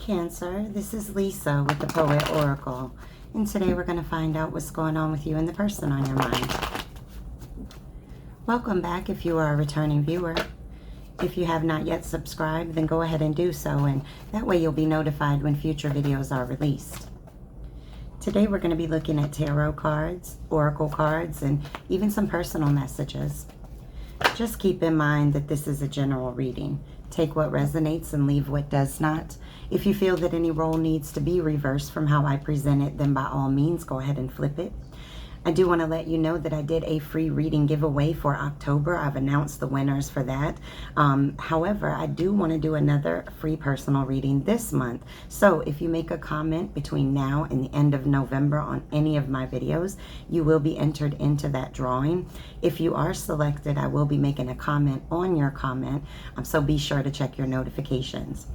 Cancer, this is Lisa with the Poet Oracle, and today we're going to find out what's going on with you and the person on your mind. Welcome back if you are a returning viewer. If you have not yet subscribed, then go ahead and do so, and that way you'll be notified when future videos are released. Today we're going to be looking at tarot cards, oracle cards, and even some personal messages. Just keep in mind that this is a general reading. Take what resonates and leave what does not. If you feel that any role needs to be reversed from how I present it, then by all means go ahead and flip it. I do want to let you know that I did a free reading giveaway for October. I've announced the winners for that. However, I do want to do another free personal reading this month. So if you make a comment between now and the end of November on any of my videos, you will be entered into that drawing. If you are selected, I will be making a comment on your comment. So be sure to check your notifications.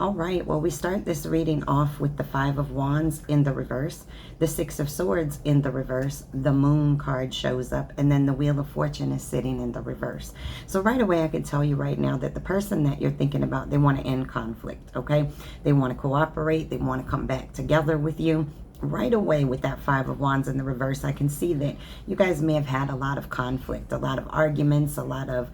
All right, well, we start this reading off with the Five of Wands in the reverse, the Six of Swords in the reverse, the Moon card shows up, and then the Wheel of Fortune is sitting in the reverse. So right away, I can tell you right now that the person that you're thinking about, they want to end conflict, okay? They want to cooperate. They want to come back together with you. Right away with that Five of Wands in the reverse, I can see that you guys may have had a lot of conflict, a lot of arguments, a lot of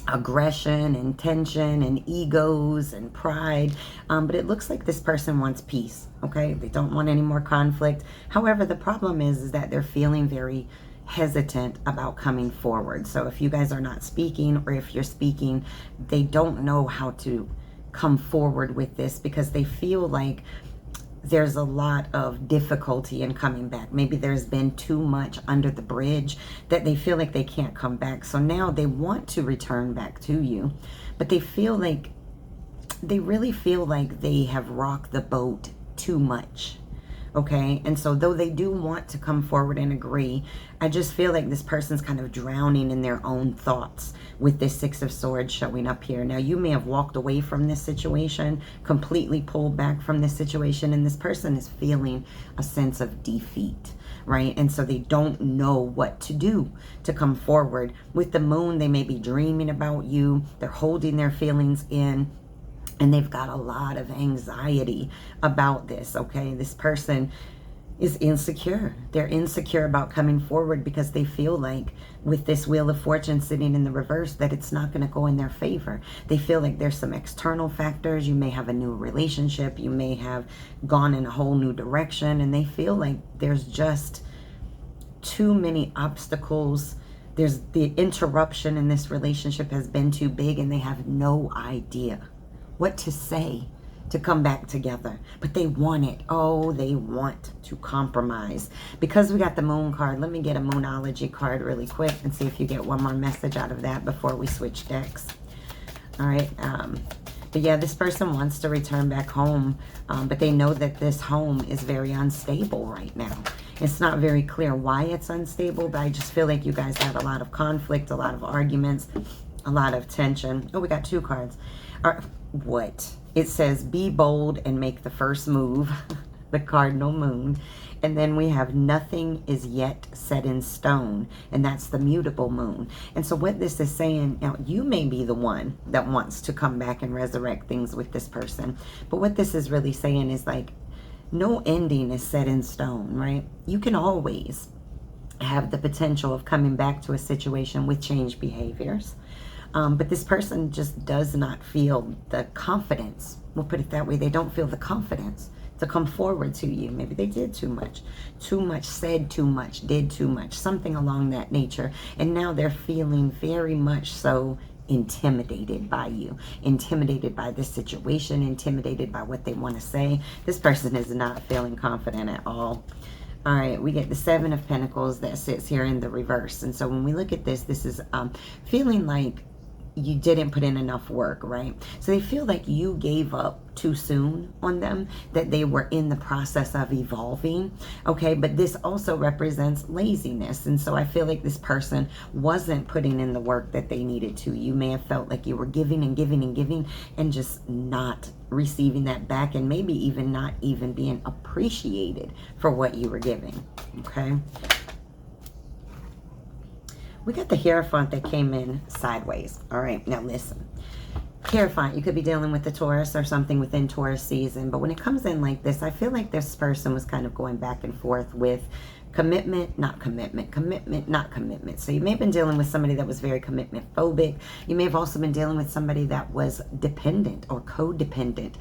aggression and tension and egos and pride, but it looks like this person wants peace. Okay, they don't want any more conflict. However, the problem is that they're feeling very hesitant about coming forward. So if you guys are not speaking, or if you're speaking, they don't know how to come forward with this because they feel like there's a lot of difficulty in coming back. Maybe there's been too much under the bridge that they feel like they can't come back. So now they want to return back to you, but they feel like, they really feel like they have rocked the boat too much. Okay, and so though they do want to come forward and agree, I just feel like this person's kind of drowning in their own thoughts with this Six of Swords showing up here. Now, you may have walked away from this situation, completely pulled back from this situation, and this person is feeling a sense of defeat, right? And so they don't know what to do to come forward. With the Moon, they may be dreaming about you. They're holding their feelings in. And they've got a lot of anxiety about this, okay? This person is insecure. They're insecure about coming forward because they feel like with this Wheel of Fortune sitting in the reverse that it's not going to go in their favor. They feel like there's some external factors. You may have a new relationship. You may have gone in a whole new direction. And they feel like there's just too many obstacles. There's the interruption in this relationship has been too big, and they have no idea what to say to come back together, but they want it. Oh, they want to compromise. Because we got the Moon card, let me get a Moonology card really quick and see if you get one more message out of that before we switch decks. All right, but yeah, this person wants to return back home, but they know that this home is very unstable right now. It's not very clear why it's unstable, but I just feel like you guys had a lot of conflict, a lot of arguments, a lot of tension. Oh, we got two cards. What? It says, be bold and make the first move, the cardinal moon. And then we have nothing is yet set in stone, and that's the mutable moon. And so what this is saying, now you may be the one that wants to come back and resurrect things with this person, but what this is really saying is like, no ending is set in stone, right? You can always have the potential of coming back to a situation with changed behaviors. But this person just does not feel the confidence. We'll put it that way. They don't feel the confidence to come forward to you. Maybe they did too much, said too much, did too much, something along that nature. And now they're feeling very much so intimidated by you, intimidated by this situation, intimidated by what they want to say. This person is not feeling confident at all. All right, we get the Seven of Pentacles that sits here in the reverse. And so when we look at this, this is feeling like you didn't put in enough work, right? So they feel like you gave up too soon on them, that they were in the process of evolving, okay? But this also represents laziness. And so I feel like this person wasn't putting in the work that they needed to. You may have felt like you were giving and giving and giving and just not receiving that back, and maybe even not even being appreciated for what you were giving, okay? We got the Hierophant that came in sideways. All right, now listen. Terrifying. You could be dealing with the Taurus or something within Taurus season. But when it comes in like this, I feel like this person was kind of going back and forth with commitment, not commitment, commitment, not commitment. So you may have been dealing with somebody that was very commitment phobic. You may have also been dealing with somebody that was dependent or codependent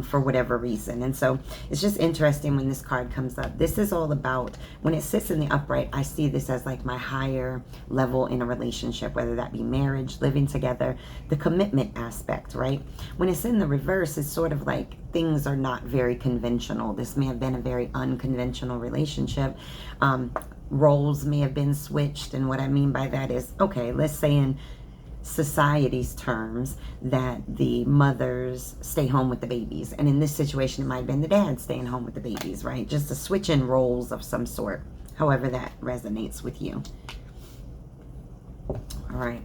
for whatever reason. And so it's just interesting when this card comes up. This is all about, when it sits in the upright, I see this as like my higher level in a relationship, whether that be marriage, living together, the commitment aspect, right? When it's in the reverse, it's sort of like things are not very conventional. This may have been a very unconventional relationship. Roles may have been switched, and what I mean by that is, okay, let's say in society's terms that the mothers stay home with the babies, and in this situation it might have been the dad staying home with the babies, right? Just a switch in roles of some sort, however that resonates with you. All right.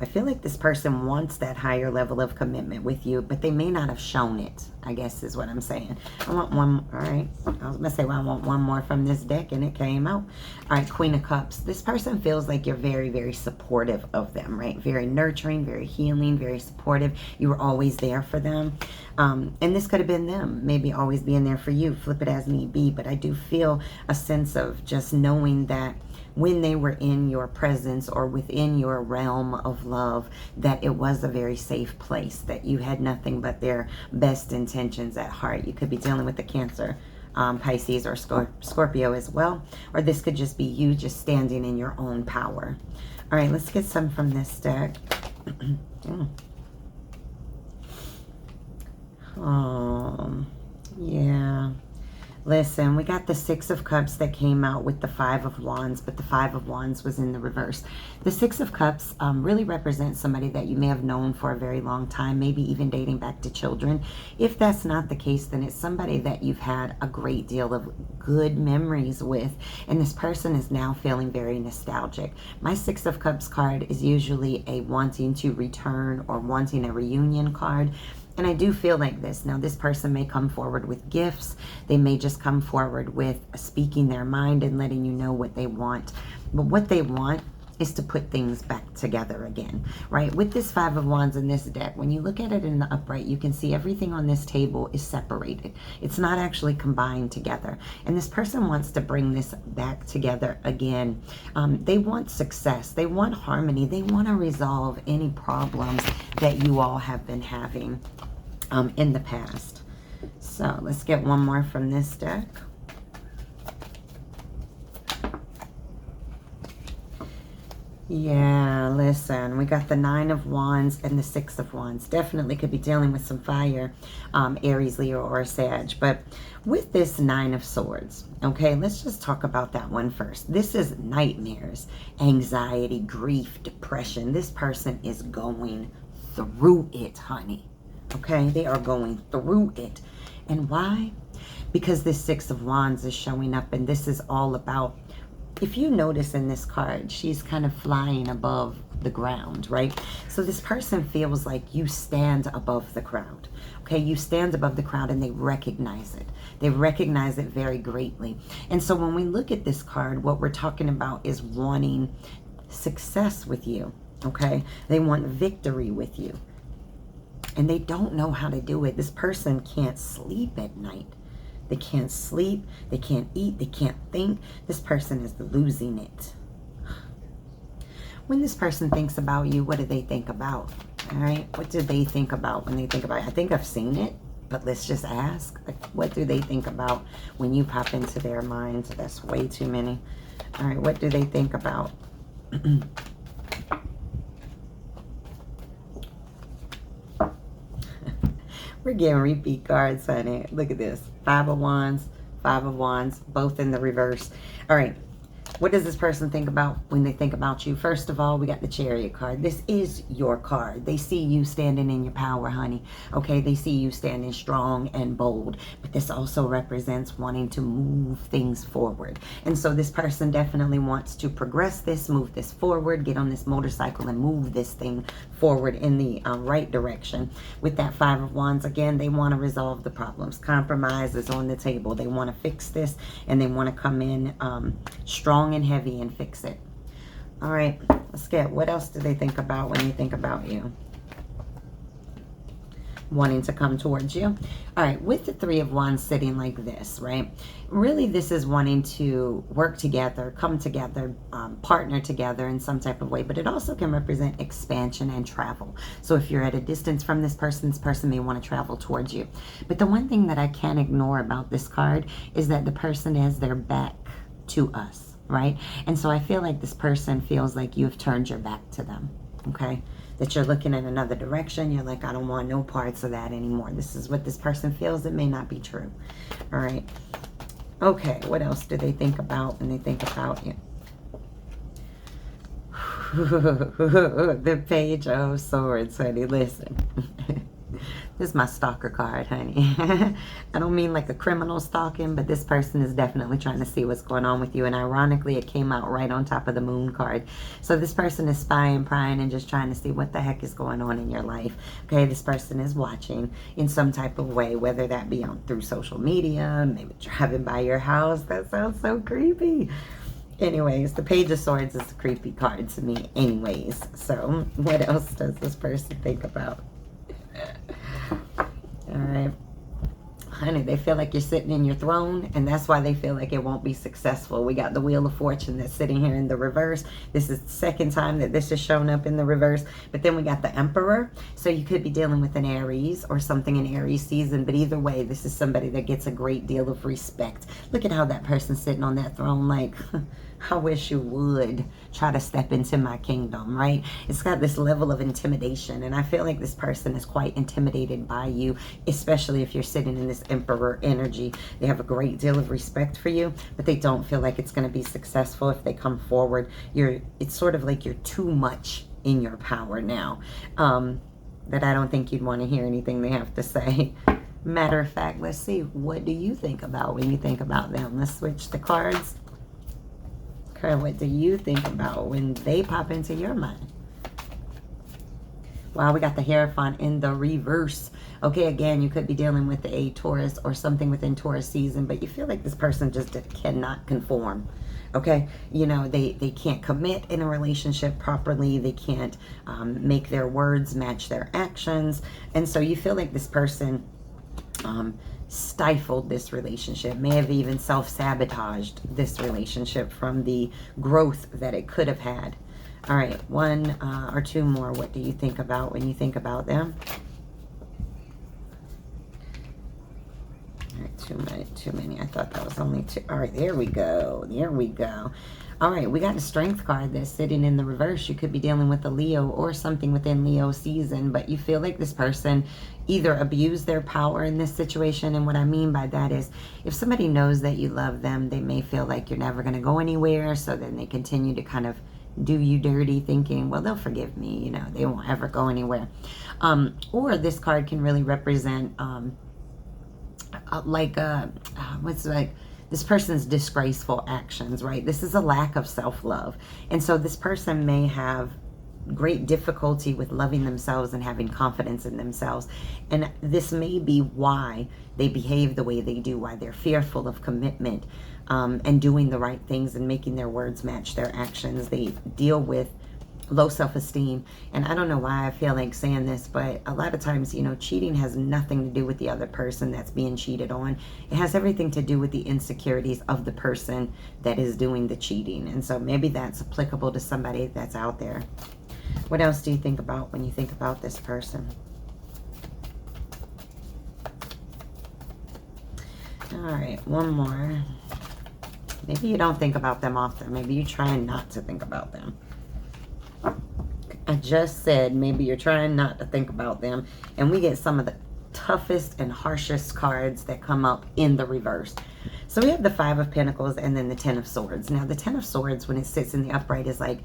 I feel like this person wants that higher level of commitment with you, but they may not have shown it, I guess is what I'm saying. I want one. All right. I was going to say, well, I want one more from this deck, and it came out. All right. Queen of Cups. This person feels like you're very, very supportive of them, right? Very nurturing, very healing, very supportive. You were always there for them. And this could have been them, maybe always being there for you. Flip it as need be. But I do feel a sense of just knowing that when they were in your presence or within your realm of love, that it was a very safe place, that you had nothing but their best intentions at heart. You could be dealing with the Cancer, Pisces, or Scorpio as well. Or this could just be you just standing in your own power. All right, let's get some from this deck. Yeah. Listen, we got the Six of Cups that came out with the Five of Wands, but the Five of Wands was in the reverse. The Six of Cups really represents somebody that you may have known for a very long time, maybe even dating back to children. If that's not the case, then it's somebody that you've had a great deal of good memories with, and this person is now feeling very nostalgic. My Six of Cups card is usually a wanting to return or wanting a reunion card. And I do feel like this. Now, this person may come forward with gifts. They may just come forward with speaking their mind and letting you know what they want. But what they want is to put things back together again, right? With this Five of Wands in this deck, when you look at it in the upright, you can see everything on this table is separated. It's not actually combined together. And this person wants to bring this back together again. They want success. They want harmony. They want to resolve any problems that you all have been having in the past. So let's get one more from this deck. Yeah, listen, we got the Nine of Wands and the Six of Wands. Definitely could be dealing with some fire, Aries, Leo, or Sag. But with this Nine of Swords, okay, let's just talk about that one first. This is nightmares, anxiety, grief, depression. This person is going through it, honey. Okay, they are going through it. And why? Because this Six of Wands is showing up, and this is all about, if you notice in this card, she's kind of flying above the ground, right? So this person feels like you stand above the crowd. Okay, you stand above the crowd, and they recognize it. They recognize it very greatly. And so when we look at this card, what we're talking about is wanting success with you. Okay, they want victory with you. And they don't know how to do it. This person can't sleep at night. They can't sleep. They can't eat. They can't think. This person is losing it. When this person thinks about you, what do they think about? All right. What do they think about when they think about it? I think I've seen it, but let's just ask. Like, what do they think about when you pop into their minds? That's way too many. All right. What do they think about? We're getting repeat cards, honey. Look at this. Five of Wands, both in the reverse. All right. What does this person think about when they think about you? First of all, we got the Chariot card. This is your card. They see you standing in your power, honey. Okay, they see you standing strong and bold. But this also represents wanting to move things forward. And so this person definitely wants to progress this, move this forward, get on this motorcycle and move this thing forward in the right direction. With that Five of Wands, again, they want to resolve the problems. Compromise is on the table. They want to fix this, and they want to come in strong and heavy and fix it. All right, let's get, what else do they think about when they think about you? wanting to come towards you. All right, with the Three of Wands sitting like this, right? Really, this is wanting to work together, come together, partner together in some type of way, but it also can represent expansion and travel. So if you're at a distance from this person may want to travel towards you. But the one thing that I can't ignore about this card is that the person has their back to us, right? And so I feel like this person feels like you've turned your back to them, okay? That you're looking in another direction. You're like, I don't want no parts of that anymore. This is what this person feels. It may not be true. All right. Okay, what else do they think about when they think about you? The Page of Swords, honey. Listen. This is my stalker card, honey. I don't mean like a criminal stalking, but this person is definitely trying to see what's going on with you. And ironically, it came out right on top of the Moon card. So this person is spying, prying, and just trying to see what the heck is going on in your life. Okay, this person is watching in some type of way, whether that be on through social media, maybe driving by your house. That sounds so creepy. Anyways, the Page of Swords is a creepy card to me anyways. So what else does this person think about? All right, honey, they feel like you're sitting in your throne, and that's why they feel like it won't be successful. We got the Wheel of Fortune that's sitting here in the reverse. This is the second time that this has shown up in the reverse. But then we got the Emperor. So you could be dealing with an Aries or something in Aries season. But either way, this is somebody that gets a great deal of respect. Look at how that person's sitting on that throne like, I wish you would try to step into my kingdom, right? It's got this level of intimidation, and I feel like this person is quite intimidated by you, especially if you're sitting in this Emperor energy. They have a great deal of respect for you, but they don't feel like it's going to be successful if they come forward. It's sort of like you're too much in your power now, that I don't think you'd want to hear anything they have to say. Matter of fact, let's see, what do you think about when you think about them? Let's switch the cards. Okay, what do you think about when they pop into your mind? Wow, we got the Hierophant in the reverse. Okay, again, you could be dealing with a Taurus or something within Taurus season, but you feel like this person just cannot conform. Okay, you know, they can't commit in a relationship properly. They can't make their words match their actions. And so you feel like this person stifled this relationship, may have even self-sabotaged this relationship from the growth that it could have had. All right, one or two more. What do you think about when you think about them? All right, too many. I thought that was only two. All right, there we go. There we go. All right, we got a Strength card that's sitting in the reverse. You could be dealing with a Leo or something within Leo season, but you feel like this person either abused their power in this situation. And what I mean by that is if somebody knows that you love them, they may feel like you're never going to go anywhere. So then they continue to kind of do you dirty, thinking, well, they'll forgive me. You know, they won't ever go anywhere. Or this card can really represent this person's disgraceful actions, right? This is a lack of self-love. And so this person may have great difficulty with loving themselves and having confidence in themselves. And this may be why they behave the way they do, why they're fearful of commitment and doing the right things and making their words match their actions. They deal with low self-esteem. And I don't know why I feel like saying this, but a lot of times, you know, cheating has nothing to do with the other person that's being cheated on. It has everything to do with the insecurities of the person that is doing the cheating. And so maybe that's applicable to somebody that's out there. What else do you think about when you think about this person? All right, one more. Maybe you don't think about them often. Maybe you're trying not to think about them. I just said maybe you're trying not to think about them. And we get some of the toughest and harshest cards that come up in the reverse. So we have the Five of Pentacles and then the Ten of Swords. Now the Ten of Swords, when it sits in the upright, is like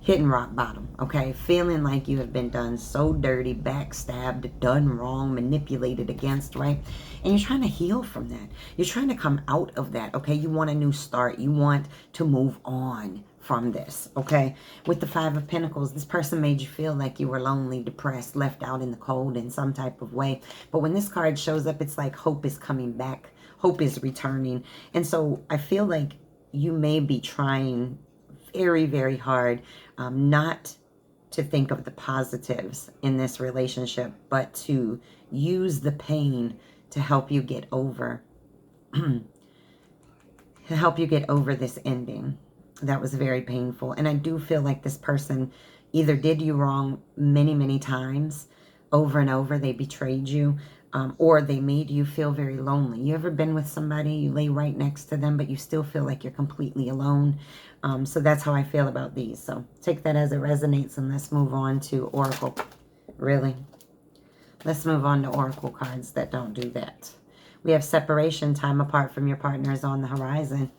hitting rock bottom, okay? Feeling like you have been done so dirty, backstabbed, done wrong, manipulated against, right? And you're trying to heal from that. You're trying to come out of that, okay? You want a new start. You want to move on from this, okay? With the Five of Pentacles, this person made you feel like you were lonely, depressed, left out in the cold in some type of way. But when this card shows up, it's like hope is coming back. Hope is returning. And so I feel like you may be trying very, very hard not to think of the positives in this relationship, but to use the pain to help you get over, to help you get over this ending. That was very painful. And I do feel like this person either did you wrong many, many times, over and over. They betrayed you, or they made you feel very lonely. You ever been with somebody, you lay right next to them, but you still feel like you're completely alone? So that's how I feel about these. So take that as it resonates, and let's move on to Oracle. Really? Let's move on to Oracle cards that don't do that. We have separation. Time apart from your partner is on the horizon.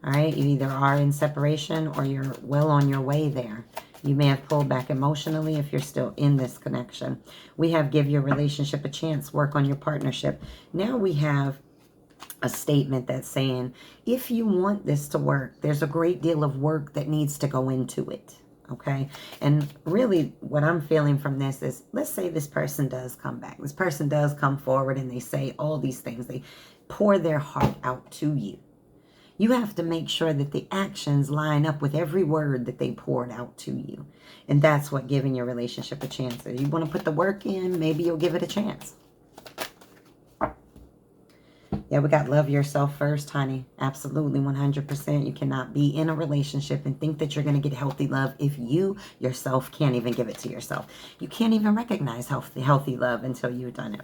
All right, you either are in separation or you're well on your way there. You may have pulled back emotionally if you're still in this connection. We have give your relationship a chance, work on your partnership. Now we have a statement that's saying, if you want this to work, there's a great deal of work that needs to go into it. Okay. And really what I'm feeling from this is, let's say this person does come back. This person does come forward and they say all these things. They pour their heart out to you. You have to make sure that the actions line up with every word that they poured out to you. And that's what giving your relationship a chance is. You want to put the work in, maybe you'll give it a chance. Yeah, we got love yourself first, honey. Absolutely, 100%. You cannot be in a relationship and think that you're going to get healthy love if you yourself can't even give it to yourself. You can't even recognize healthy love until you've done it.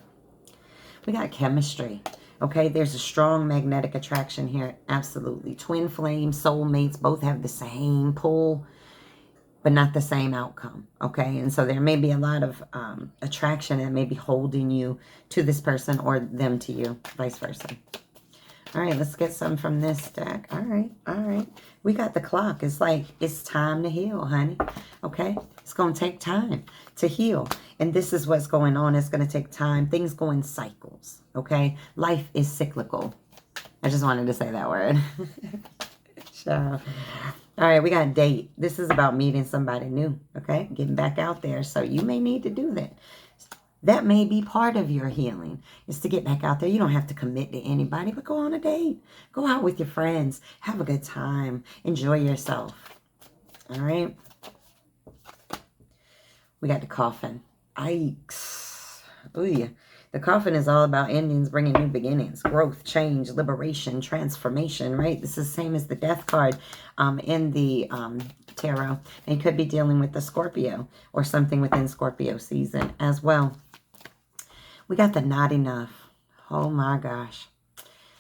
We got chemistry. Okay, there's a strong magnetic attraction here. Absolutely. Twin flames, soulmates, both have the same pull, but not the same outcome. Okay, and so there may be a lot of attraction that may be holding you to this person or them to you, vice versa. All right, let's get some from this deck. All right, all right. We got the clock. It's like, it's time to heal, honey. Okay, it's going to take time to heal. And this is what's going on. It's going to take time. Things go in cycles, okay? Life is cyclical. I just wanted to say that word. Sure. All right, we got date. This is about meeting somebody new, okay? Getting back out there. So you may need to do that. That may be part of your healing, is to get back out there. You don't have to commit to anybody, but go on a date. Go out with your friends. Have a good time. Enjoy yourself. All right? We got the coffin. Yikes. Ooh, yeah. The coffin is all about endings, bringing new beginnings, growth, change, liberation, transformation, right? This is the same as the death card in the tarot. And you could be dealing with the Scorpio or something within Scorpio season as well. We got the not enough. Oh my gosh.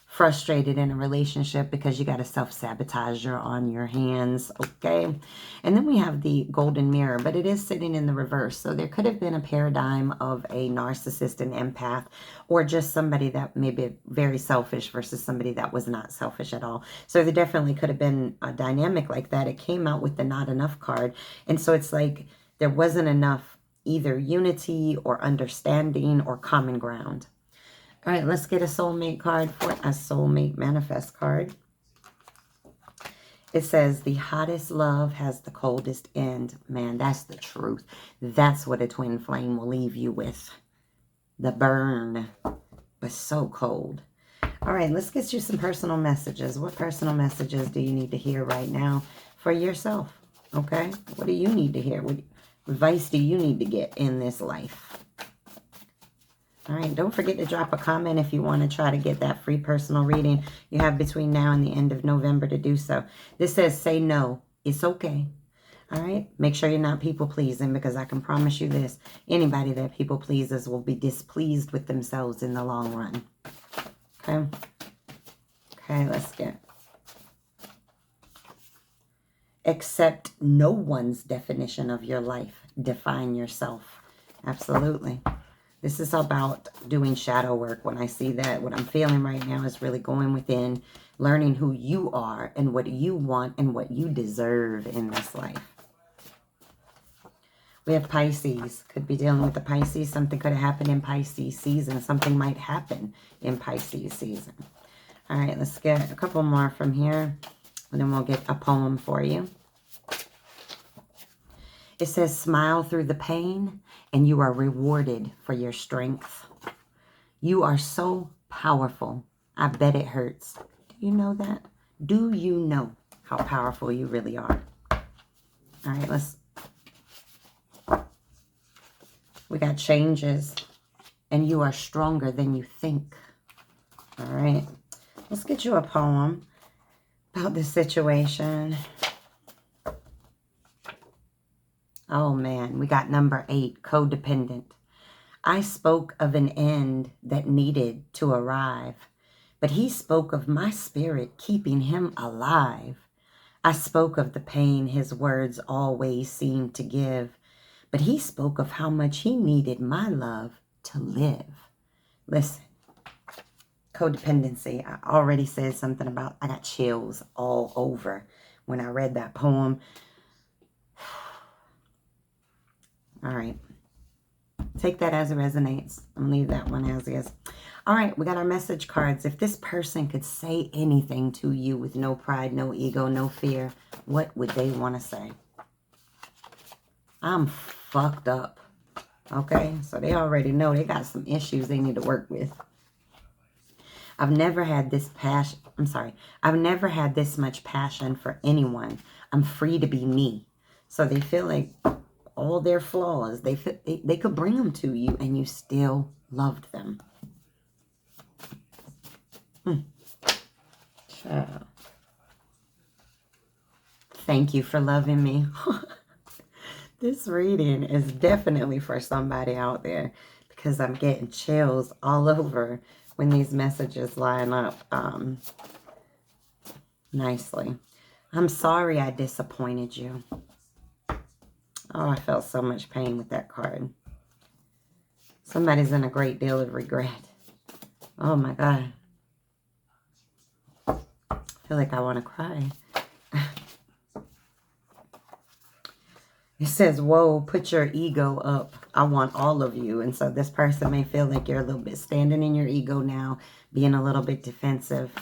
Frustrated in a relationship because you got a self-sabotager on your hands, okay? And then we have the golden mirror, but it is sitting in the reverse. So there could have been a paradigm of a narcissist and empath, or just somebody that may be very selfish versus somebody that was not selfish at all. So there definitely could have been a dynamic like that. It came out with the not enough card. And so it's like there wasn't enough either unity or understanding or common ground. All right, let's get a soulmate card for a soulmate manifest card. It says, the hottest love has the coldest end. Man, that's the truth. That's what a twin flame will leave you with. The burn, but so cold. All right, let's get you some personal messages. What personal messages do you need to hear right now for yourself? Okay, what do you need to hear? What advice do you need to get in this life? All right, don't forget to drop a comment if you want to try to get that free personal reading. You have between now and the end of November to do so. This says, say no. It's okay. All right, make sure you're not people-pleasing, because I can promise you this. Anybody that people-pleases will be displeased with themselves in the long run. Okay? Okay, let's get. Accept no one's definition of your life. Define yourself. Absolutely. This is about doing shadow work. When I see that, what I'm feeling right now is really going within, learning who you are and what you want and what you deserve in this life. We have Pisces. Could be dealing with the Pisces. Something could have happened in Pisces season. Something might happen in Pisces season. All right, let's get a couple more from here, and then we'll get a poem for you. It says, smile through the pain, and you are rewarded for your strength. You are so powerful. I bet it hurts. Do you know that? Do you know how powerful you really are? All right, let's We got changes. And you are stronger than you think. All right. Let's get you a poem about this situation. Oh, man. We got number 8, codependent. I spoke of an end that needed to arrive, but he spoke of my spirit keeping him alive. I spoke of the pain his words always seemed to give, but he spoke of how much he needed my love to live. Listen, codependency. I already said something about, I got chills all over when I read that poem. All right. Take that as it resonates. I'm going to leave that one as is. All right, we got our message cards. If this person could say anything to you with no pride, no ego, no fear, what would they want to say? I'm fucked up. Okay, so they already know they got some issues they need to work with. I've never had this passion. I've never had this much passion for anyone. I'm free to be me. So they feel like all their flaws, they could bring them to you and you still loved them. Thank you for loving me. This reading is definitely for somebody out there because I'm getting chills all over when these messages line up nicely. I'm sorry I disappointed you. Oh, I felt so much pain with that card. Somebody's in a great deal of regret. Oh my God. I feel like I want to cry. It says, whoa, put your ego up. I want all of you. And so this person may feel like you're a little bit standing in your ego now, being a little bit defensive.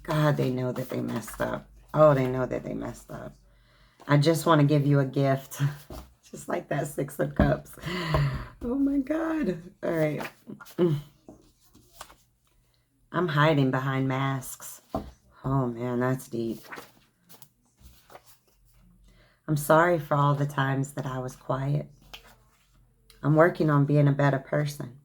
God, they know that they messed up. Oh, they know that they messed up. I just want to give you a gift. Just like that 6 of Cups. Oh my God. All right. I'm hiding behind masks. Oh man, that's deep. I'm sorry for all the times that I was quiet. I'm working on being a better person.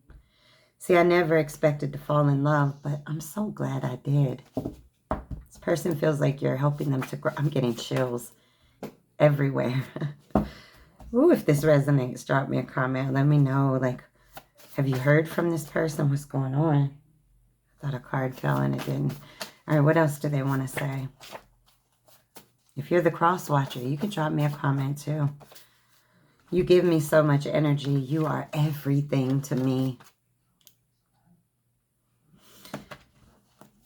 See, I never expected to fall in love, but I'm so glad I did. This person feels like you're helping them to grow. I'm getting chills everywhere. Ooh, if this resonates, drop me a comment. Let me know, like, have you heard from this person? What's going on? I thought a card fell and it didn't. All right, what else do they want to say? If you're the cross watcher, you can drop me a comment too. You give me so much energy. You are everything to me.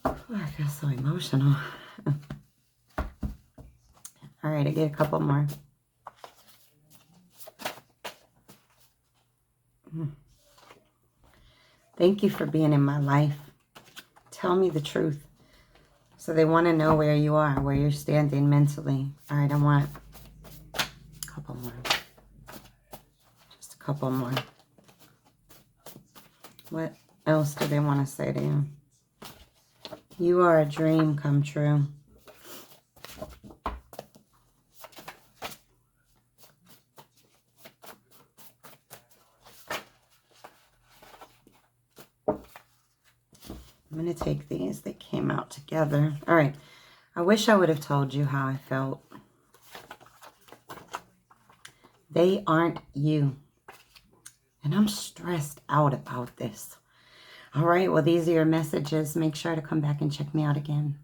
Oh, I feel so emotional. All right, I get a couple more. Thank you for being in my life. Tell me the truth. So they want to know where you are, where you're standing mentally. All right, I want a couple more. Just a couple more. What else do they want to say to you? You are a dream come true. I'm going to take these. They came out together. All right. I wish I would have told you how I felt. They aren't you. And I'm stressed out about this. All right. Well, these are your messages. Make sure to come back and check me out again.